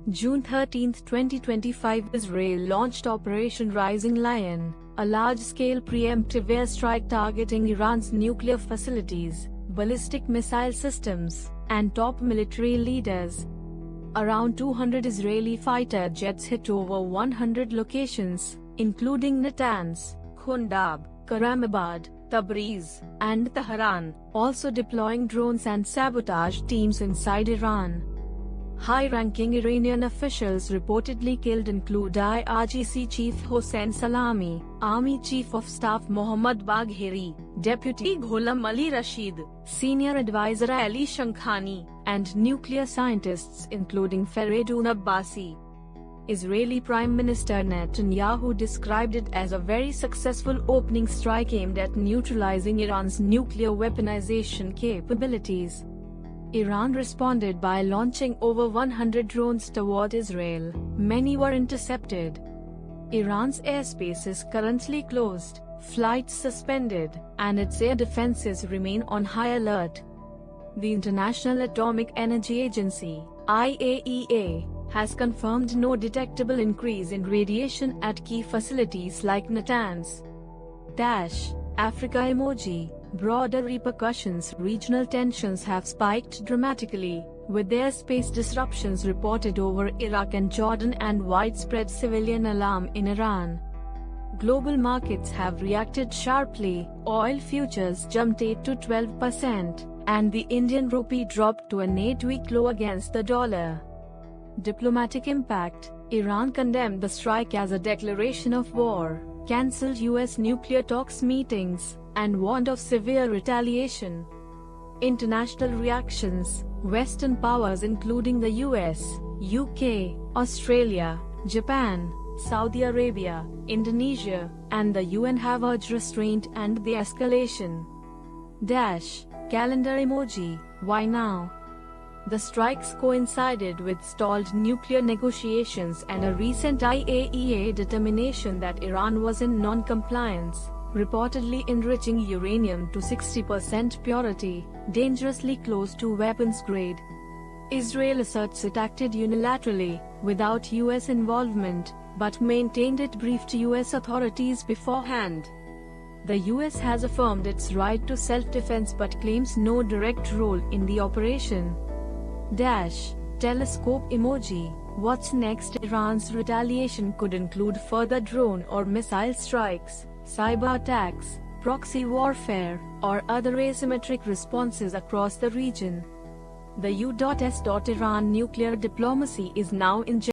June 13, 2025, Israel launched Operation Rising Lion, a large-scale preemptive airstrike targeting Iran's nuclear facilities, ballistic missile systems, and top military leaders. Around 200 Israeli fighter jets hit over 100 locations, including Natanz, Khundab, Karamabad, Tabriz, and Tehran, also deploying drones and sabotage teams inside Iran. High-ranking Iranian officials reportedly killed include IRGC Chief Hossein Salami, Army Chief of Staff Mohammad Bagheri, Deputy Ghulam Ali Rashid, Senior Advisor Ali Shamkhani, and nuclear scientists including Faridun Abbasi. Israeli Prime Minister Netanyahu described it as a very successful opening strike aimed at neutralizing Iran's nuclear weaponization capabilities. Iran responded by launching over 100 drones toward Israel. Many were intercepted. Iran's airspace is currently closed, flights suspended, and its air defenses remain on high alert. The International Atomic Energy Agency, IAEA, has confirmed no detectable increase in radiation at key facilities like Natanz. Africa emoji. Broader repercussions. Regional tensions have spiked dramatically, with airspace disruptions reported over Iraq and Jordan and widespread civilian alarm in Iran. Global markets have reacted sharply. Oil futures jumped 8 to 12%, and the Indian rupee dropped to an 8-week low against the dollar. Diplomatic impact. Iran condemned the strike as a declaration of war, cancelled US nuclear talks meetings, and warned of severe retaliation. International reactions. Western powers including the US, UK, Australia, Japan, Saudi Arabia, Indonesia, and the UN have urged restraint and de-escalation. Calendar emoji. Why now? The strikes coincided with stalled nuclear negotiations and a recent IAEA determination that Iran was in non-compliance, reportedly enriching uranium to 60% purity, dangerously close to weapons grade. Israel asserts it acted unilaterally, without US involvement, but maintained it briefed US authorities beforehand. The US has affirmed its right to self-defense but claims no direct role in the operation. Telescope emoji. What's next? Iran's retaliation could include further drone or missile strikes, cyber attacks, proxy warfare, or other asymmetric responses across the region. The U.S. Iran nuclear diplomacy is now in